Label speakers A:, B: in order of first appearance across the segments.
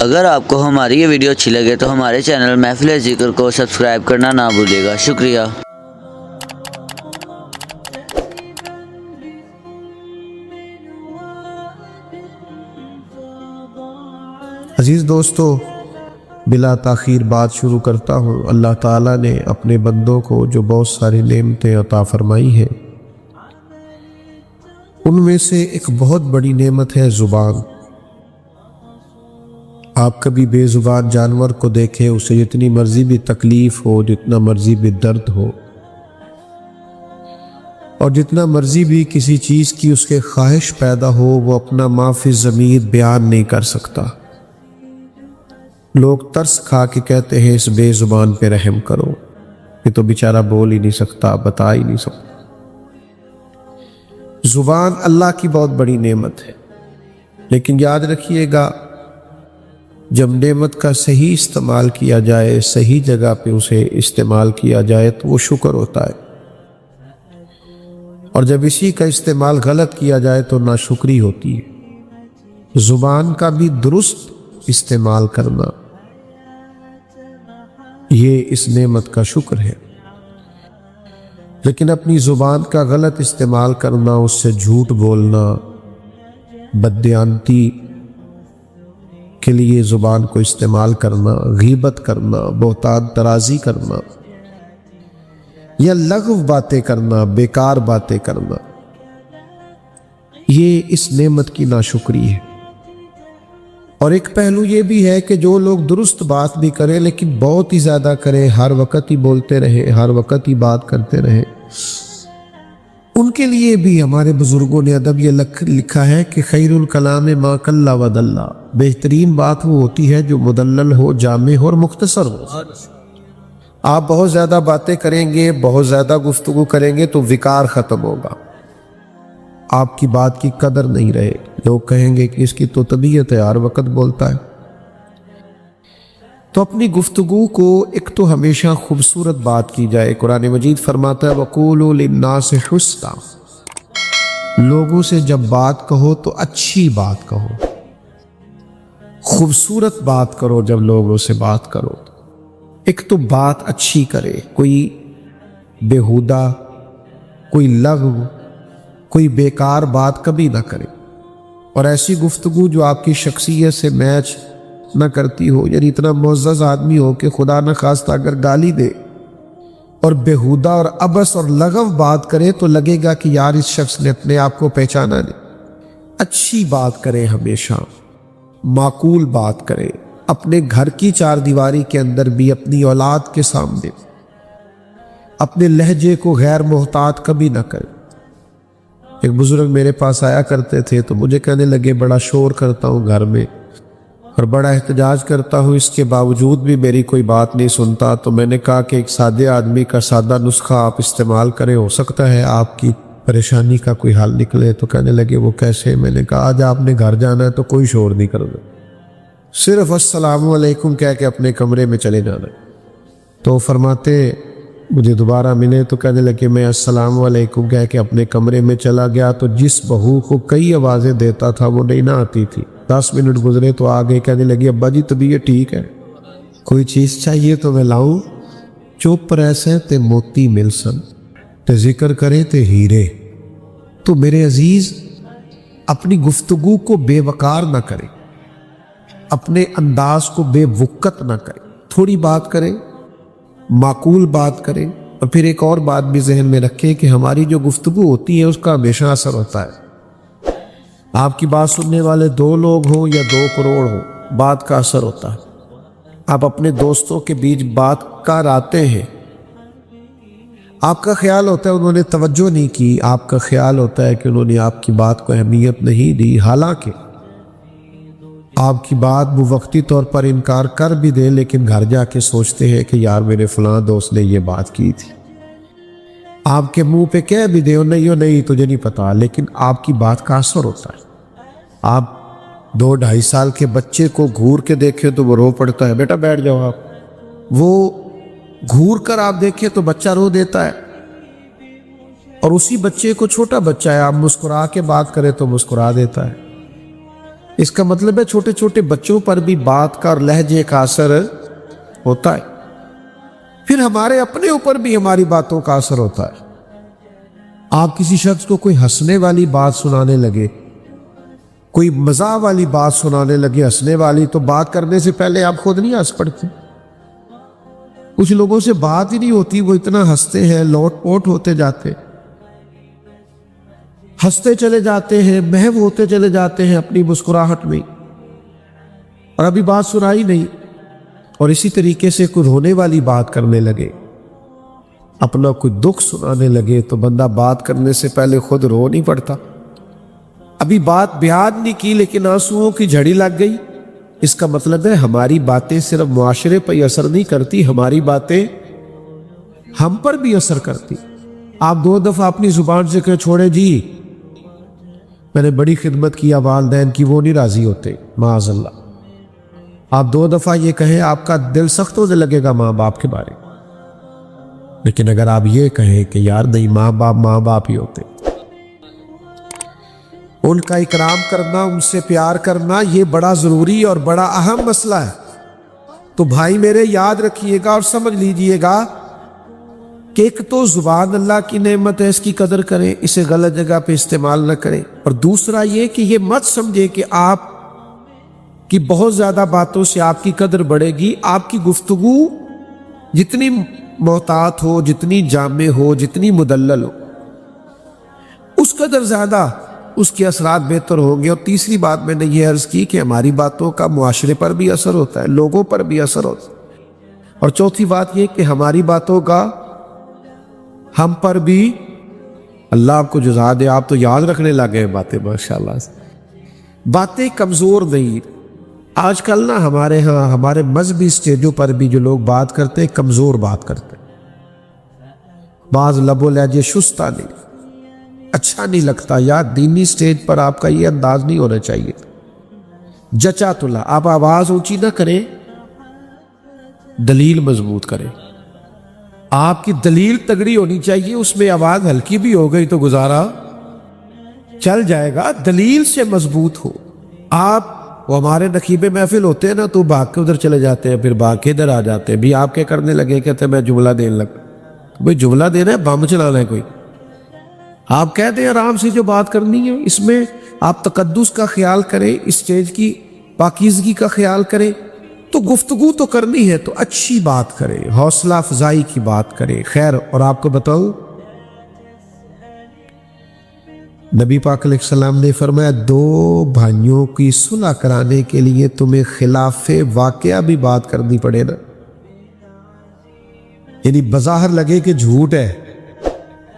A: اگر آپ کو ہماری یہ ویڈیو اچھی لگے تو ہمارے چینل محفل ذکر کو سبسکرائب کرنا نہ بھولیے گا۔ شکریہ۔
B: عزیز دوستو، بلا تاخیر بات شروع کرتا ہوں۔ اللہ تعالیٰ نے اپنے بندوں کو جو بہت ساری نعمتیں عطا فرمائی ہیں، ان میں سے ایک بہت بڑی نعمت ہے زبان۔ آپ کبھی بے زبان جانور کو دیکھیں، اسے جتنی مرضی بھی تکلیف ہو، جتنا مرضی بھی درد ہو، اور جتنا مرضی بھی کسی چیز کی اس کے خواہش پیدا ہو، وہ اپنا ما فی الضمیر بیان نہیں کر سکتا۔ لوگ ترس کھا کے کہتے ہیں اس بے زبان پہ رحم کرو، یہ تو بیچارہ بول ہی نہیں سکتا، بتا ہی نہیں سکتا۔ زبان اللہ کی بہت بڑی نعمت ہے، لیکن یاد رکھیے گا، جب نعمت کا صحیح استعمال کیا جائے، صحیح جگہ پہ اسے استعمال کیا جائے تو وہ شکر ہوتا ہے، اور جب اسی کا استعمال غلط کیا جائے تو ناشکری ہوتی ہے۔ زبان کا بھی درست استعمال کرنا، یہ اس نعمت کا شکر ہے، لیکن اپنی زبان کا غلط استعمال کرنا، اس سے جھوٹ بولنا، بددیانتی کے لیے زبان کو استعمال کرنا، غیبت کرنا، بہتان ترازی کرنا، یا لغو باتیں کرنا، بیکار باتیں کرنا، یہ اس نعمت کی ناشکری ہے۔ اور ایک پہلو یہ بھی ہے کہ جو لوگ درست بات بھی کریں لیکن بہت ہی زیادہ کریں، ہر وقت ہی بولتے رہیں، ہر وقت ہی بات کرتے رہیں، ان کے لیے بھی ہمارے بزرگوں نے ادب یہ لکھا ہے کہ خیر الکلام ما قل و دل، بہترین بات وہ ہوتی ہے جو مدلل ہو، جامع ہو اور مختصر ہو۔ آپ بہت زیادہ باتیں کریں گے، بہت زیادہ گفتگو کریں گے تو وقار ختم ہوگا، آپ کی بات کی قدر نہیں رہے، لوگ کہیں گے کہ اس کی تو طبیعت ہے، ہر وقت بولتا ہے۔ تو اپنی گفتگو کو ایک تو ہمیشہ خوبصورت بات کی جائے۔ قرآن مجید فرماتا ہے وَقُولُوا لِلنَّاسِ حُسْنًا، لوگوں سے جب بات کہو تو اچھی بات کہو، خوبصورت بات کرو۔ جب لوگوں سے بات کرو ایک تو بات اچھی کرے، کوئی بیہودہ، کوئی لغو، کوئی بیکار بات کبھی نہ کرے، اور ایسی گفتگو جو آپ کی شخصیت سے میچ نہ کرتی ہو، یعنی اتنا معزز آدمی ہو کہ خدا نہ خواستہ اگر گالی دے اور بیہودہ اور عبث اور لغو بات کرے تو لگے گا کہ یار اس شخص نے اپنے آپ کو پہچانا نہیں۔ اچھی بات کرے، ہمیشہ معقول بات کرے، اپنے گھر کی چار دیواری کے اندر بھی، اپنی اولاد کے سامنے اپنے لہجے کو غیر محتاط کبھی نہ کرے۔ ایک بزرگ میرے پاس آیا کرتے تھے تو مجھے کہنے لگے بڑا شور کرتا ہوں گھر میں اور بڑا احتجاج کرتا ہوں، اس کے باوجود بھی میری کوئی بات نہیں سنتا۔ تو میں نے کہا کہ ایک سادے آدمی کا سادہ نسخہ آپ استعمال کریں، ہو سکتا ہے آپ کی پریشانی کا کوئی حل نکلے۔ تو کہنے لگے وہ کیسے؟ میں نے کہا آج آپ نے گھر جانا ہے تو کوئی شور نہیں کرنا، صرف السلام علیکم کہہ کے اپنے کمرے میں چلے جانا۔ تو فرماتے مجھے دوبارہ ملے تو کہنے لگے میں السلام علیکم کہہ کے اپنے کمرے میں چلا گیا تو جس بہو کو کئی آوازیں دیتا تھا وہ نہیں نہ آتی تھی، 10 منٹ گزرے تو آ گئی، کہنے لگی ابا جی طبیعت ٹھیک ہے، کوئی چیز چاہیے تو میں لاؤں؟ چپ رہسیں تے موتی ملسن تے ذکر کرے تے ہیرے۔ تو میرے عزیز، اپنی گفتگو کو بے وقار نہ کریں، اپنے انداز کو بے وقت نہ کریں، تھوڑی بات کریں، معقول بات کریں۔ اور پھر ایک اور بات بھی ذہن میں رکھیں کہ ہماری جو گفتگو ہوتی ہے اس کا ہمیشہ اثر ہوتا ہے۔ آپ کی بات سننے والے 2 لوگ ہوں یا 2 کروڑ ہوں، بات کا اثر ہوتا ہے۔ آپ اپنے دوستوں کے بیچ بات کر آتے ہیں، آپ کا خیال ہوتا ہے انہوں نے توجہ نہیں کی، آپ کا خیال ہوتا ہے کہ انہوں نے آپ کی بات کو اہمیت نہیں دی، حالانکہ آپ کی بات وہ وقتی طور پر انکار کر بھی دے، لیکن گھر جا کے سوچتے ہیں کہ یار میرے فلاں دوست نے یہ بات کی تھی۔ آپ کے منہ پہ کہہ بھی دے نہیں تجھے نہیں پتا، لیکن آپ کی بات کا اثر ہوتا ہے۔ آپ 2-2.5 سال کے بچے کو گھور کے دیکھیں تو وہ رو پڑتا ہے، بیٹا بیٹھ جاؤ آپ، وہ گھور کر آپ دیکھیں تو بچہ رو دیتا ہے، اور اسی بچے کو، چھوٹا بچہ ہے، آپ مسکرا کے بات کریں تو مسکرا دیتا ہے۔ اس کا مطلب ہے چھوٹے چھوٹے بچوں پر بھی بات کا اور لہجے کا اثر ہوتا ہے. پھر ہمارے اپنے اوپر بھی ہماری باتوں کا اثر ہوتا ہے. آپ کسی شخص کو کوئی ہنسنے والی بات سنانے لگے, کوئی مزاح والی بات سنانے لگے, ہنسنے والی, تو بات کرنے سے پہلے آپ خود نہیں ہنس پڑتے؟ کچھ لوگوں سے بات ہی نہیں ہوتی, وہ اتنا ہنستے ہیں, لوٹ پوٹ ہوتے جاتے, ہنستے چلے جاتے ہیں, محو ہوتے چلے جاتے ہیں اپنی مسکراہٹ میں, اور ابھی بات سنائی نہیں. اور اسی طریقے سے کوئی رونے والی بات کرنے لگے, اپنا کوئی دکھ سنانے لگے, تو بندہ بات کرنے سے پہلے خود رو نہیں پڑتا؟ ابھی بات بیان نہیں کی لیکن آنسوؤں کی جھڑی لگ گئی. اس کا مطلب ہے ہماری باتیں صرف معاشرے پر ہی اثر نہیں کرتی, ہماری باتیں ہم پر بھی اثر کرتی. آپ 2 دفعہ اپنی زبان سے کہ چھوڑے جی میں نے بڑی خدمت کیا والدین کی, وہ نہیں راضی ہوتے معاذ اللہ. آپ 2 دفعہ یہ کہیں, آپ کا دل سخت ہونے لگے گا ماں باپ کے بارے میں. لیکن اگر آپ یہ کہیں کہ یار نہیں, ماں باپ ہی ہوتے, ان کا اکرام کرنا, ان سے پیار کرنا, یہ بڑا ضروری اور بڑا اہم مسئلہ ہے. تو بھائی میرے یاد رکھیے گا اور سمجھ لیجئے گا کہ ایک تو زبان اللہ کی نعمت ہے, اس کی قدر کریں, اسے غلط جگہ پہ استعمال نہ کریں. اور دوسرا یہ کہ یہ مت سمجھے کہ آپ کی بہت زیادہ باتوں سے آپ کی قدر بڑھے گی. آپ کی گفتگو جتنی محتاط ہو, جتنی جامع ہو, جتنی مدلل ہو, اس قدر زیادہ اس کے اثرات بہتر ہوں گے. اور تیسری بات میں نے یہ عرض کی کہ ہماری باتوں کا معاشرے پر بھی اثر ہوتا ہے, لوگوں پر بھی اثر ہوتا ہے. اور چوتھی بات یہ کہ ہماری باتوں کا ہم پر بھی, اللہ آپ کو جزا دے, آپ تو یاد رکھنے لگے باتیں ماشاءاللہ سے. باتیں کمزور نہیں. آج کل نا ہمارے ہاں ہمارے مذہبی سٹیجوں پر بھی جو لوگ بات کرتے ہیں کمزور بات کرتے ہیں. بعض لب و لہجے شستہ نہیں, اچھا نہیں لگتا. یا دینی سٹیج پر آپ کا یہ انداز نہیں ہونا چاہیے. جچا تلا, آپ آواز اونچی نہ کریں, دلیل مضبوط کریں. آپ کی دلیل تگڑی ہونی چاہیے, اس میں آواز ہلکی بھی ہو گئی تو گزارا چل جائے گا. دلیل سے مضبوط ہو. آپ وہ ہمارے نقیبے محفل ہوتے ہیں نا, تو بھاگ کے ادھر چلے جاتے ہیں, پھر بھاگ کے ادھر آ جاتے ہیں. بھی آپ کیا کرنے لگے, کہتے ہیں میں جملہ دینے لگا. بھئی جملہ دینا ہے, بم چلانا ہے کوئی؟ آپ کہتے ہیں آرام سے جو بات کرنی ہے. اس میں آپ تقدس کا خیال کریں, اسٹیج کی پاکیزگی کا خیال کریں. تو گفتگو تو کرنی ہے تو اچھی بات کریں, حوصلہ افزائی کی بات کریں. خیر, اور آپ کو بتاؤں, نبی پاک علیہ السلام نے فرمایا 2 بھائیوں کی صلح کرانے کے لیے تمہیں خلاف واقعہ بھی بات کرنی پڑے نا. یعنی بظاہر لگے کہ جھوٹ ہے,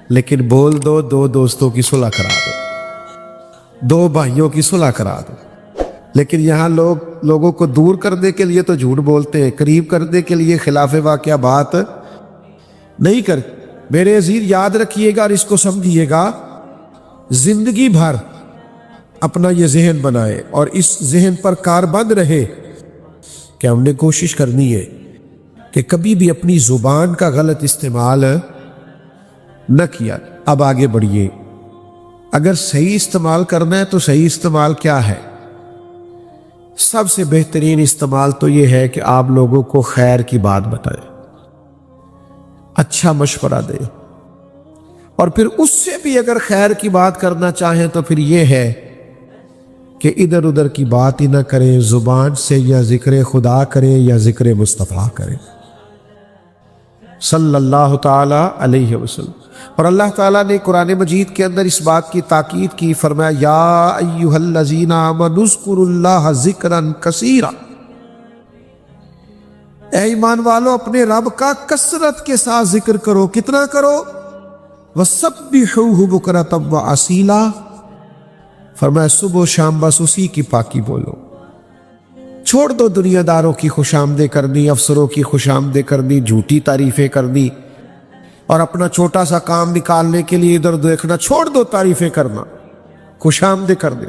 B: لیکن بول دو 2 دوستوں کی صلح کرا دو, 2 بھائیوں کی صلح کرا دو. لیکن یہاں لوگوں کو دور کرنے کے لیے تو جھوٹ بولتے ہیں, قریب کرنے کے لیے خلاف واقعہ بات نہیں کرتے. میرے عزیز یاد رکھیے گا اور اس کو سمجھیے گا, زندگی بھر اپنا یہ ذہن بنائے اور اس ذہن پر کاربند رہے کہ ہم نے کوشش کرنی ہے کہ کبھی بھی اپنی زبان کا غلط استعمال نہ کیا. اب آگے بڑھیے. اگر صحیح استعمال کرنا ہے تو صحیح استعمال کیا ہے؟ سب سے بہترین استعمال تو یہ ہے کہ آپ لوگوں کو خیر کی بات بتائیں, اچھا مشورہ دیں. اور پھر اس سے بھی اگر خیر کی بات کرنا چاہیں تو پھر یہ ہے کہ ادھر ادھر کی بات ہی نہ کریں. زبان سے یا ذکر خدا کریں یا ذکر مصطفیٰ کریں صلی اللہ تعالی علیہ وسلم. اور اللہ تعالیٰ نے قرآن مجید کے اندر اس بات کی تاکید کی, فرمایا یا ایھا الذین آمنوا اذکروا اللہ ذکرا کثیرا. اے ایمان والو, اپنے رب کا کثرت کے ساتھ ذکر کرو. کتنا کرو؟ وَسَبِّحُوهُ بُكْرَةً وَأَصِيلًا. فرمایا صبح و شام بس اسی کی پاکی بولو. چھوڑ دو دنیا داروں کی خوش آمدیں کرنی, افسروں کی خوش آمدیں کرنی, جھوٹی تعریفیں کرنی, اور اپنا چھوٹا سا کام نکالنے کے لیے ادھر دیکھنا. چھوڑ دو تعریفیں کرنا, خوش آمدیں کرنے.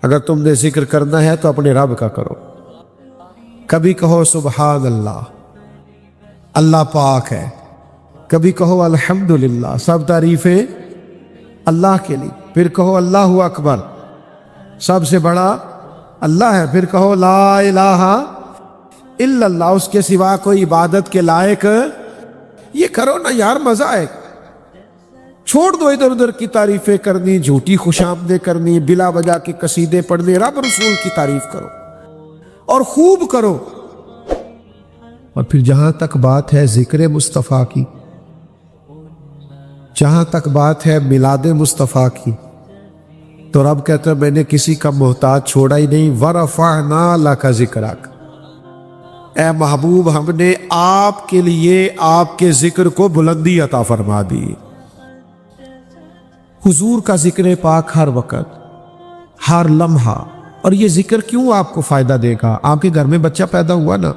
B: اگر تم نے ذکر کرنا ہے تو اپنے رب کا کرو. کبھی کہو سبحان اللہ, اللہ پاک ہے. کبھی کہو الحمدللہ, سب تعریفیں اللہ کے لیے. پھر کہو اللہ اکبر, سب سے بڑا اللہ ہے، پھر کہو لا الہ الا اللہ، اس کے سوا کوئی عبادت کے لائق، یہ کرو نا یار، مزہ آئے۔ چھوڑ دو ادھر ادھر کی تعریفیں کرنی، جھوٹی خوش آمدیں کرنی، بلا وجہ کے قصیدے پڑھنے، رب رسول کی تعریف کرو اور خوب کرو۔ اور پھر جہاں تک بات ہے ذکر مصطفیٰ کی، جہاں تک بات ہے میلاد مصطفیٰ کی، تو رب کہتا ہے میں نے کسی کا محتاج چھوڑا ہی نہیں، وَرَفَعْنَا لَكَ ذِكْرَكَ، اے محبوب ہم نے آپ کے لیے آپ کے ذکر کو بلندی عطا فرما دی۔ حضور کا ذکر پاک ہر وقت، ہر لمحہ۔ اور یہ ذکر کیوں آپ کو فائدہ دے گا؟ آپ کے گھر میں بچہ پیدا ہوا نا،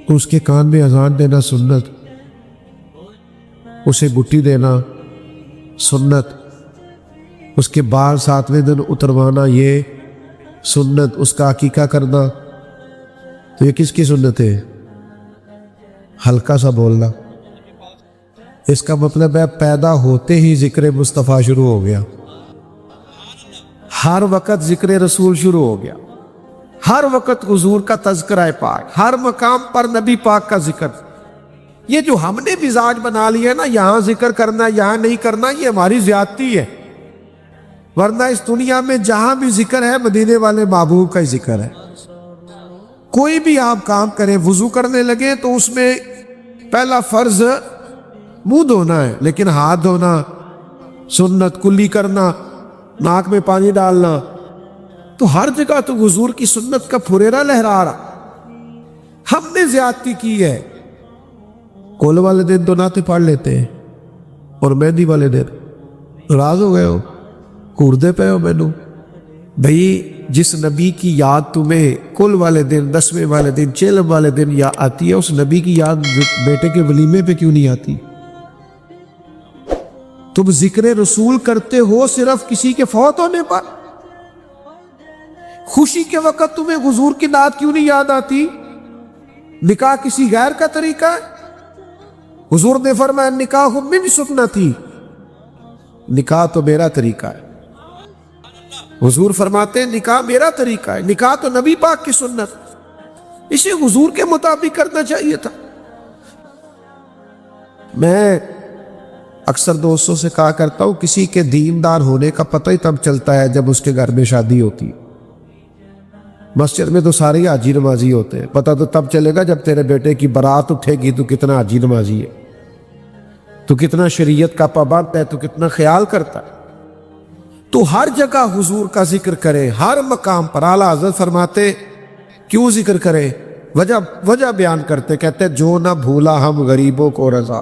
B: تو اس کے کان میں اذان دینا سنت، اسے بٹی دینا سنت، اس کے بال 7ویں دن اتروانا یہ سنت، اس کا عقیقہ کرنا، تو یہ کس کی سنت ہے؟ ہلکا سا بولنا، اس کا مطلب ہے پیدا ہوتے ہی ذکر مصطفیٰ شروع ہو گیا، ہر وقت ذکر رسول شروع ہو گیا، ہر وقت حضور کا تذکرہ پاک، ہر مقام پر نبی پاک کا ذکر۔ یہ جو ہم نے مزاج بنا لیا ہے نا، یہاں ذکر کرنا یہاں نہیں کرنا، یہ ہماری زیادتی ہے، ورنہ اس دنیا میں جہاں بھی ذکر ہے مدینے والے محبوب کا ہی ذکر ہے۔ کوئی بھی آپ کام کریں، وضو کرنے لگے تو اس میں پہلا فرض منہ دھونا ہے، لیکن ہاتھ دھونا سنت، کلی کرنا، ناک میں پانی ڈالنا، تو ہر جگہ تو حضور کی سنت کا پھریرا لہرا رہا۔ ہم نے زیادتی کی ہے، کول والے دن تو نعتیں پڑھ لیتے ہیں، اور مہندی والے دن ناراض ہو گئے ہو، کوردے پہ ہو مینو۔ بھئی جس نبی کی یاد تمہیں کل والے دن، 10ویں والے دن، چیلم والے دن یا آتی ہے، اس نبی کی یاد بیٹے کے ولیمے پہ کیوں نہیں آتی؟ تم ذکر رسول کرتے ہو صرف کسی کے فوت ہونے پر، خوشی کے وقت تمہیں حضور کی نعت کیوں نہیں یاد آتی؟ نکاح کسی غیر کا طریقہ ہے؟ حضور نے فرمایا نکاح من سنتی، نکاح تو میرا طریقہ ہے۔ حضور فرماتے ہیں نکاح میرا طریقہ ہے، نکاح تو نبی پاک کی سنت، اسے حضور کے مطابق کرنا چاہیے تھا۔ میں اکثر دوستوں سے کہا کرتا ہوں، کسی کے دیندار ہونے کا پتہ ہی تب چلتا ہے جب اس کے گھر میں شادی ہوتی۔ مسجد میں تو سارے حاجی نمازی ہوتے ہیں، پتہ تو تب چلے گا جب تیرے بیٹے کی بارات اٹھے گی تو کتنا حاجی نمازی ہے، تو کتنا شریعت کا پابند ہے، تو کتنا خیال کرتا ہے۔ تو ہر جگہ حضور کا ذکر کرے، ہر مقام پر۔ اعلیٰ حضرت فرماتے کیوں ذکر کرے؟ وجہ بیان کرتے، کہتے جو نہ بھولا ہم غریبوں کو رضا،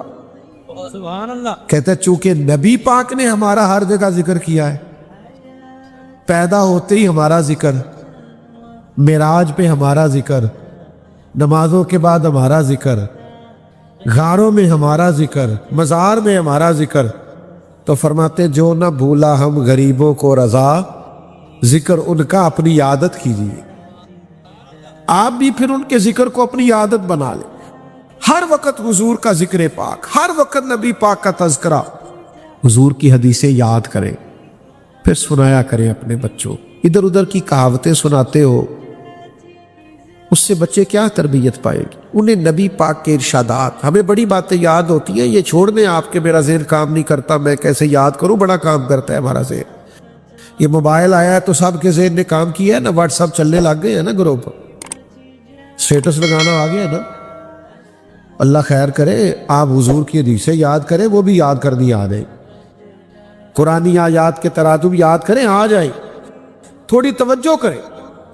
C: سبحان اللہ،
B: کہتے چونکہ نبی پاک نے ہمارا ہر جگہ ذکر کیا ہے، پیدا ہوتے ہی ہمارا ذکر، معراج پہ ہمارا ذکر، نمازوں کے بعد ہمارا ذکر، غاروں میں ہمارا ذکر، مزار میں ہمارا ذکر، تو فرماتے جو نہ بھولا ہم غریبوں کو رضا، ذکر ان کا اپنی عادت کیجیے۔ آپ بھی پھر ان کے ذکر کو اپنی عادت بنا لیں، ہر وقت حضور کا ذکر پاک، ہر وقت نبی پاک کا تذکرہ، حضور کی حدیثیں یاد کریں، پھر سنایا کریں اپنے بچوں۔ ادھر ادھر کی کہاوتیں سناتے ہو، اس سے بچے کیا تربیت پائیں گے؟ انہیں نبی پاک کے ارشادات، ہمیں بڑی باتیں یاد ہوتی ہیں، یہ چھوڑ دیں آپ کے، میرا ذہن کام نہیں کرتا، میں کیسے یاد کروں؟ بڑا کام کرتا ہے ہمارا ذہن۔ یہ موبائل آیا ہے تو سب کے ذہن نے کام کیا ہے نا، واٹس ایپ چلنے لگ گئے ہیں نا، گروپ اسٹیٹس لگانا آ گیا ہے نا۔ اللہ خیر کرے، آپ حضور کی حدیثیں یاد کریں، وہ بھی یاد کرنی آ جائیں، قرآنی آیات کے تراتب یاد کریں، آ جائیں، تھوڑی توجہ کریں۔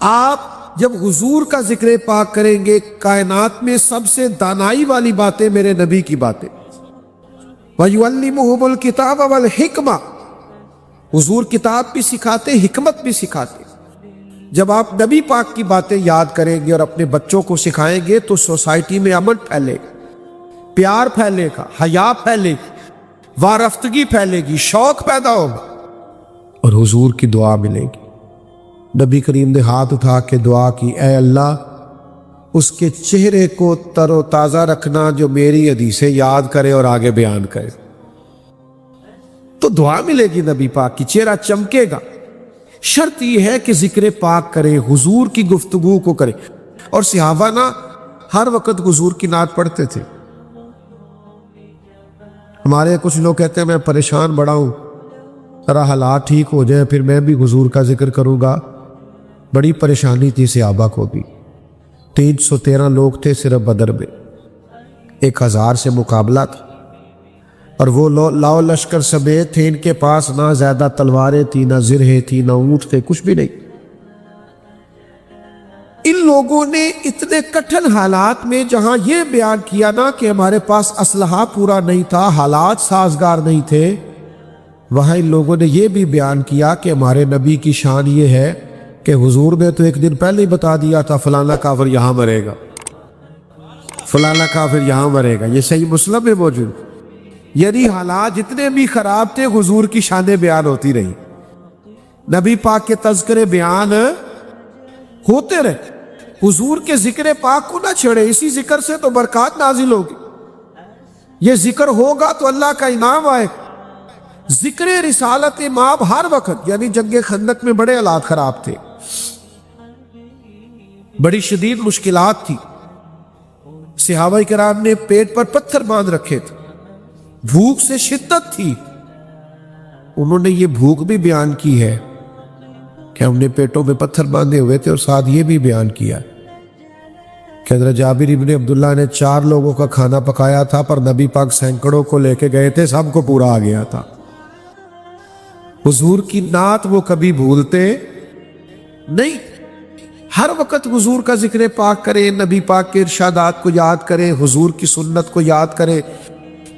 B: آپ جب حضور کا ذکر پاک کریں گے، کائنات میں سب سے دانائی والی باتیں میرے نبی کی باتیں، وَيُعَلِّمُهُمُ الْكِتَابَ وَالْحِكْمَةَ، حضور کتاب بھی سکھاتے، حکمت بھی سکھاتے۔ جب آپ نبی پاک کی باتیں یاد کریں گے اور اپنے بچوں کو سکھائیں گے تو سوسائٹی میں امن پھیلے گا، پیار پھیلے گا، حیا پھیلے گی، وارفتگی پھیلے گی، شوق پیدا ہوگا، اور حضور کی دعا ملے گی۔ نبی کریم نے ہاتھ اٹھا کے دعا کی، اے اللہ اس کے چہرے کو تر و تازہ رکھنا جو میری حدیثیں یاد کرے اور آگے بیان کرے۔ تو دعا ملے گی نبی پاک کی، چہرہ چمکے گا۔ شرط یہ ہے کہ ذکر پاک کرے، حضور کی گفتگو کو کرے. اور صحابہ نا ہر وقت حضور کی نعت پڑھتے تھے. ہمارے کچھ لوگ کہتے ہیں میں پریشان بڑا ہوں، ذرا حالات ٹھیک ہو جائیں پھر میں بھی حضور کا ذکر کروں گا. بڑی پریشانی تھی صحابہ کو بھی. 313 لوگ تھے صرف بدر میں، 1000 سے مقابلہ تھا، اور وہ لاؤ لشکر سمیت تھے. ان کے پاس نہ زیادہ تلواریں تھی، نہ زرہیں تھی، نہ اونٹ تھے، کچھ بھی نہیں. ان لوگوں نے اتنے کٹھن حالات میں جہاں یہ بیان کیا نا کہ ہمارے پاس اسلحہ پورا نہیں تھا، حالات سازگار نہیں تھے، وہاں ان لوگوں نے یہ بھی بیان کیا کہ ہمارے نبی کی شان یہ ہے کہ حضور نے تو ایک دن پہلے ہی بتا دیا تھا فلانا کافر یہاں مرے گا، فلانا کافر یہاں مرے گا. یہ صحیح مسلم میں موجود. یعنی حالات جتنے بھی خراب تھے حضور کی شانیں بیان ہوتی رہی، نبی پاک کے تذکرے بیان ہوتے رہے. حضور کے ذکر پاک کو نہ چھڑے، اسی ذکر سے تو برکات نازل ہوگی. یہ ذکر ہوگا تو اللہ کا انعام آئے. ذکر رسالت امام ہر وقت، یعنی جنگ خندق میں بڑے حالات خراب تھے، بڑی شدید مشکلات تھی. صحابہ کرام نے پیٹ پر پتھر باندھ رکھے تھے، بھوک سے شدت تھی. انہوں نے یہ بھوک بھی بیان کی ہے کہ ہم نے پیٹوں میں پتھر باندھے ہوئے تھے، اور ساتھ یہ بھی بیان کیا کہ حضرت جابر ابن عبداللہ نے 4 لوگوں کا کھانا پکایا تھا، پر نبی پاک سینکڑوں کو لے کے گئے تھے، سب کو پورا آ گیا تھا. حضور کی نعت وہ کبھی بھولتے نہیں. ہر وقت حضور کا ذکر پاک کرے، نبی پاک کے ارشادات کو یاد کرے، حضور کی سنت کو یاد کرے.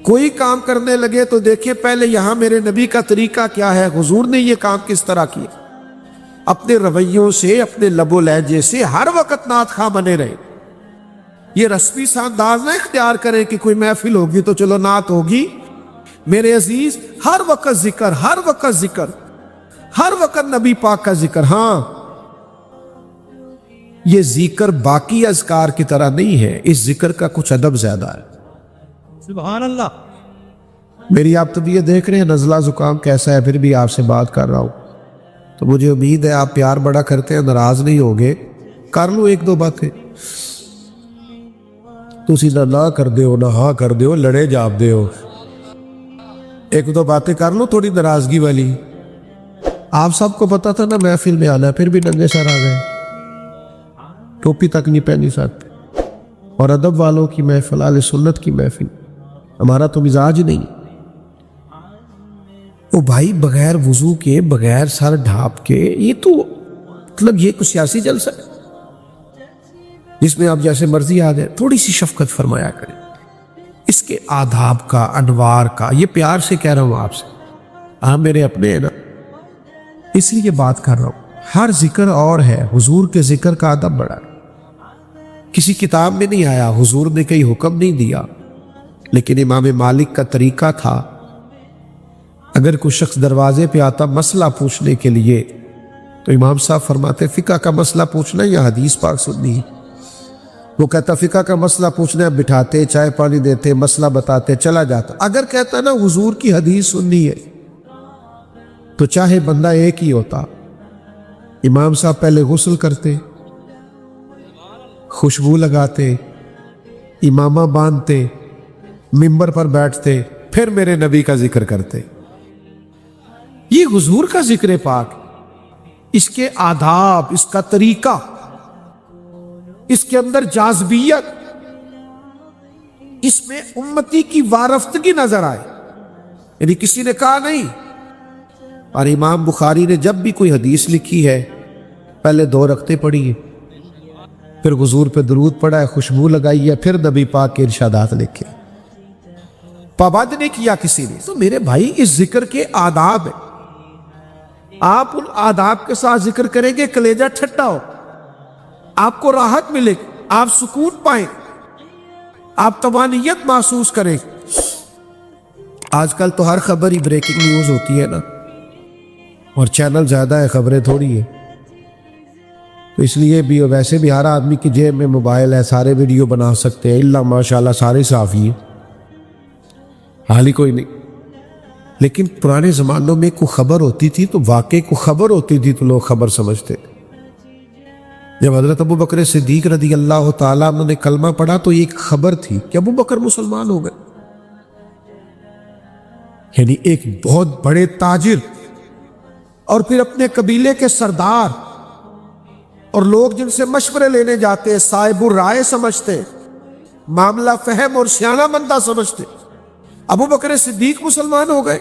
B: کوئی کام کرنے لگے تو دیکھیں پہلے یہاں میرے نبی کا طریقہ کیا ہے، حضور نے یہ کام کس طرح کیا. اپنے رویوں سے، اپنے لب و لہجے سے ہر وقت نعت خواہ بنے رہے. یہ رسمی سا انداز نہ اختیار کریں کہ کوئی محفل ہوگی تو چلو نعت ہوگی. میرے عزیز ہر وقت ذکر، ہر وقت ذکر، ہر وقت نبی پاک کا ذکر. ہاں یہ ذکر باقی اذکار کی طرح نہیں ہے، اس ذکر کا کچھ ادب زیادہ ہے.
C: سبحان اللہ.
B: میری آپ طبیعت دیکھ رہے ہیں، نزلہ زکام کیسا ہے، پھر بھی آپ سے بات کر رہا ہوں. تو مجھے امید ہے آپ پیار بڑا کرتے ہیں، ناراض نہیں ہوگے. کر لو 1-2 باتیں. تسی نہ کر دیو نہ ہاں کر دیو، لڑے جاب دیو. 1-2 باتیں کر لو تھوڑی ناراضگی والی. آپ سب کو پتا تھا نا محفل میں آنا ہے، پھر بھی ننگے سر آ گئے، ٹوپی تک نہیں پہنی سکتے. اور ادب والوں کی محفل، اہل سنت کی محفل، ہمارا تو مزاج نہیں. او بھائی بغیر وضو کے، بغیر سر ڈھانپ کے، یہ تو مطلب یہ کوئی سیاسی جلسہ ہے جس میں آپ جیسے مرضی آ جائے. تھوڑی سی شفقت فرمایا کریں. اس کے آداب کا، انوار کا، یہ پیار سے کہہ رہا ہوں آپ سے. آپ میرے اپنے ہیں نا، اس لیے بات کر رہا ہوں. ہر ذکر اور ہے، حضور کے ذکر کا ادب بڑا ہے. کسی کتاب میں نہیں آیا، حضور نے کوئی حکم نہیں دیا، لیکن امام مالک کا طریقہ تھا. اگر کوئی شخص دروازے پہ آتا مسئلہ پوچھنے کے لیے تو امام صاحب فرماتے فقہ کا مسئلہ پوچھنا یا حدیث پاک سننی. وہ کہتا فقہ کا مسئلہ پوچھنا، بٹھاتے، چائے پانی دیتے، مسئلہ بتاتے، چلا جاتا. اگر کہتا نا حضور کی حدیث سننی ہے تو چاہے بندہ ایک ہی ہوتا. امام صاحب پہلے غسل کرتے، خوشبو لگاتے، امامہ باندھتے، ممبر پر بیٹھتے، پھر میرے نبی کا ذکر کرتے. یہ حضور کا ذکر پاک، اس کے آداب، اس کا طریقہ، اس کے اندر جاذبیت، اس میں امتی کی وارفتگی نظر آئے. یعنی کسی نے کہا نہیں. اور امام بخاری نے جب بھی کوئی حدیث لکھی ہے پہلے 2 رکعتیں پڑھی ہے، پھر حضور پہ درود پڑھا ہے، خوشبو لگائی ہے، پھر نبی پاک کے ارشادات لکھے. پابند نہیں کیا کسی نے. تو میرے بھائی اس ذکر کے آداب ہیں. آپ ان آداب کے ساتھ ذکر کریں گے، کلیجہ ٹھٹا ہو، آپ کو راحت ملے، آپ سکون پائیں، آپ طمانینت محسوس کریں. آج کل تو ہر خبر ہی بریکنگ نیوز ہوتی ہے نا، اور چینل زیادہ ہے، خبریں تھوڑی ہیں. تو اس لیے بھی ویسے بھی ہر آدمی کی جیب میں موبائل ہے، سارے ویڈیو بنا سکتے ہیں، اللہ ماشاءاللہ سارے صافی ہیں، حال ہی کوئی نہیں. لیکن پرانے زمانوں میں کوئی خبر ہوتی تھی تو واقعی کوئی خبر ہوتی تھی تو لوگ خبر سمجھتے. جب حضرت ابو بکر صدیق رضی اللہ تعالیٰ عنہ نے کلمہ پڑھا تو یہ ایک خبر تھی کہ ابو بکر مسلمان ہو گئے. یعنی ایک بہت بڑے تاجر اور پھر اپنے قبیلے کے سردار اور لوگ جن سے مشورے لینے جاتے صاحب الرائے سمجھتے, معاملہ فہم اور سیانہ بندہ سمجھتے, ابو بکر صدیق مسلمان ہو گئے.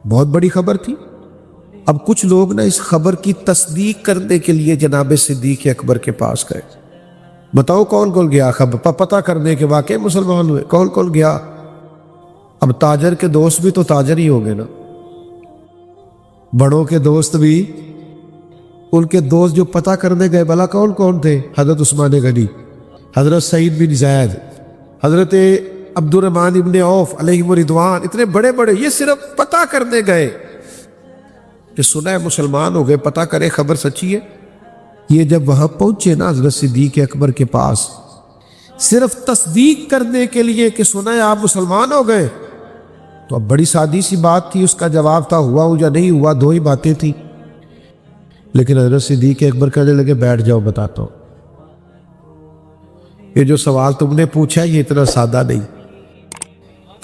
B: بہت بڑی خبر تھی. اب کچھ لوگ نا اس خبر کی تصدیق کرنے کے لیے جناب صدیق اکبر کے پاس گئے. بتاؤ کون کون گیا خبر پتہ کرنے کے واقعے مسلمان ہوئے؟ کون کون گیا؟ اب تاجر کے دوست بھی تو تاجر ہی ہو گئے نا, بڑوں کے دوست بھی, ان کے دوست جو پتہ کرنے گئے بھلا کون کون تھے؟ حضرت عثمان غنی, حضرت سعید بن زید, حضرت عبد الرحمن ابن عوف علیہ رضوان, اتنے بڑے بڑے. یہ صرف پتہ کرنے گئے کہ سنا ہے مسلمان ہو گئے, پتہ کرے خبر سچی ہے. یہ جب وہاں پہنچے نا حضرت صدیق اکبر کے پاس صرف تصدیق کرنے کے لیے کہ سنا ہے آپ مسلمان ہو گئے, تو اب بڑی سادی سی بات تھی. اس کا جواب تھا ہوا ہوں یا نہیں ہوا, دو ہی باتیں تھیں. لیکن حضرت صدیق اکبر کہنے لگے بیٹھ جاؤ بتاتا ہوں. یہ جو سوال تم نے پوچھا یہ اتنا سادہ نہیں,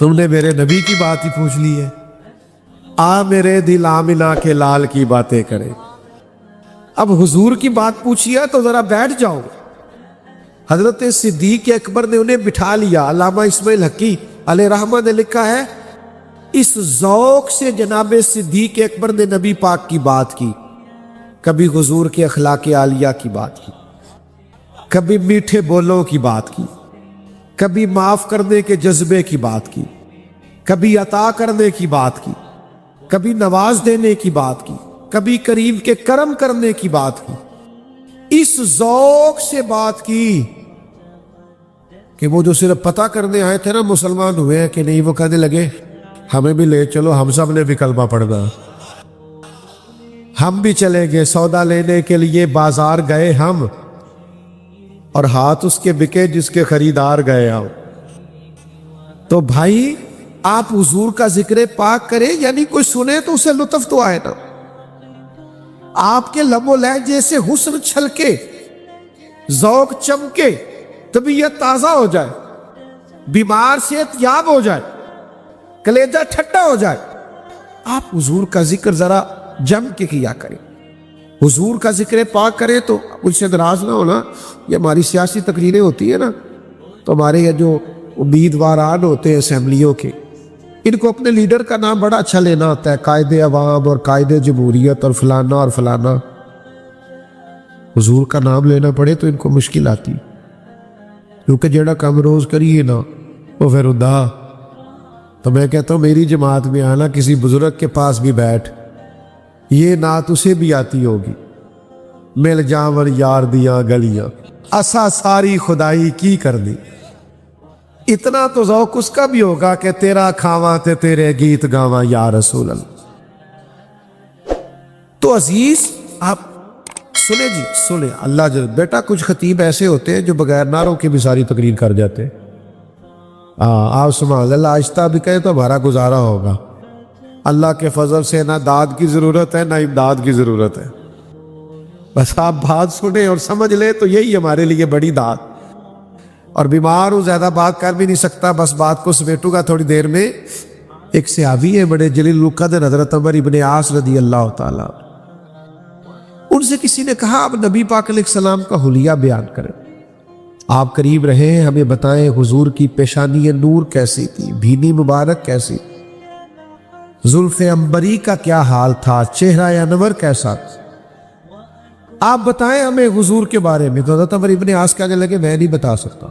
B: تم نے میرے نبی کی بات ہی پوچھ لی ہے. آ میرے دل آمنہ کے لال کی باتیں کرے. اب حضور کی بات پوچھی ہے تو ذرا بیٹھ جاؤ. حضرت صدیق اکبر نے انہیں بٹھا لیا. علامہ اسماعیل حقی علیہ رحمہ نے لکھا ہے اس ذوق سے جناب صدیق اکبر نے نبی پاک کی بات کی. کبھی حضور کے اخلاق عالیہ کی بات کی, کبھی میٹھے بولوں کی بات کی, کبھی معاف کرنے کے جذبے کی بات کی, کبھی عطا کرنے کی بات کی, کبھی نواز دینے کی بات کی, کبھی کریم کے کرم کرنے کی بات کی. اس ذوق سے بات کی کہ وہ جو صرف پتہ کرنے آئے تھے نا مسلمان ہوئے ہیں کہ نہیں, وہ کہنے لگے ہمیں بھی لے چلو, ہم سب نے بھی کلمہ پڑھنا. ہم بھی چلے گئے سودا لینے کے لیے, بازار گئے ہم, اور ہاتھ اس کے بکے جس کے خریدار گئے ہم. تو بھائی آپ حضور کا ذکر پاک کریں, یعنی کوئی سنے تو اسے لطف تو آئے نا. آپ کے لب و لہجے سے حسن چھلکے, ذوق چمکے, طبیعت تازہ ہو جائے, بیمار صحت یاب ہو جائے, کلیجہ ٹھٹا ہو جائے. آپ حضور کا ذکر ذرا جم کے کیا کریں, حضور کا ذکر پاک کریں. تو ان سے ناراض نہ ہونا, یہ ہماری سیاسی تقریریں ہوتی ہیں نا, تو ہمارے یہ جو امیدواران ہوتے ہیں اسمبلیوں کے, ان کو اپنے لیڈر کا نام بڑا اچھا لینا ہوتا ہے, قائد عوام اور قائد جمہوریت اور فلانا اور فلانا. حضور کا نام لینا پڑے تو ان کو مشکل آتی, کیونکہ جڑا کام روز کریے نا وہ پھر ادا. تو میں کہتا ہوں میری جماعت میں آنا, کسی بزرگ کے پاس بھی بیٹھ, یہ نعت اسے بھی آتی ہوگی, مل جاون یار دیاں گلیاں اسا ساری خدائی کی کر دی. اتنا تو ذوق اس کا بھی ہوگا کہ تیرا کھاواں تے تیرے گیت گاواں یا رسول اللہ. تو عزیز آپ سنیں جی, سنیں اللہ جل. بیٹا کچھ خطیب ایسے ہوتے ہیں جو بغیر نعروں کے بھی ساری تقریر کر جاتے ہیں. آپ سبحان اللہ آہستہ بھی کہیں تو ہمارا گزارا ہوگا. اللہ کے فضل سے نہ داد کی ضرورت ہے نہ امداد کی ضرورت ہے, بس آپ بات سنیں اور سمجھ لیں تو یہی ہمارے لیے بڑی داد. اور بیمار ہوں, زیادہ بات کر بھی نہیں سکتا, بس بات کو سمیٹوں گا تھوڑی دیر میں. ایک صحابی ہے بڑے جلیل القدر حضرت عمر ابن عاص رضی اللہ تعالی, ان سے کسی نے کہا آپ نبی پاک علیہ السلام کا حلیہ بیان کریں, آپ قریب رہے ہیں, ہمیں بتائیں حضور کی پیشانی نور کیسی تھی, بھینی مبارک کیسی, زلف عنبری کا کیا حال تھا, چہرہ انور کیسا, آپ بتائیں ہمیں حضور کے بارے میں. تو حضرت عمر ابن عاص کہنے لگے میں نہیں بتا سکتا.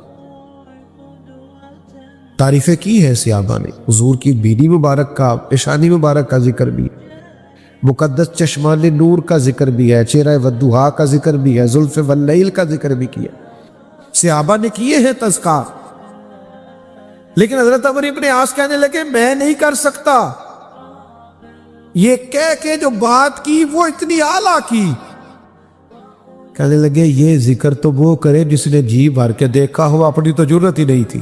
B: تعریفیں کی ہے صحابہ نے, حضور کی بینی مبارک کا, پیشانی مبارک کا ذکر بھی, مقدس چشمان نور کا ذکر بھی ہے, چہرہ والضحیٰ کا ذکر بھی ہے, زلف واللیل کا ذکر بھی کیا. صحابہ نے کیے ہیں تذکار. لیکن حضرت عمر ابن عاص کہنے لگے میں نہیں کر سکتا. یہ کہہ کے جو بات کی وہ اتنی اعلیٰ کی. کہنے لگے یہ ذکر تو وہ کرے جس نے جی بھر کے دیکھا ہو, اپنی تو جرت ہی نہیں تھی.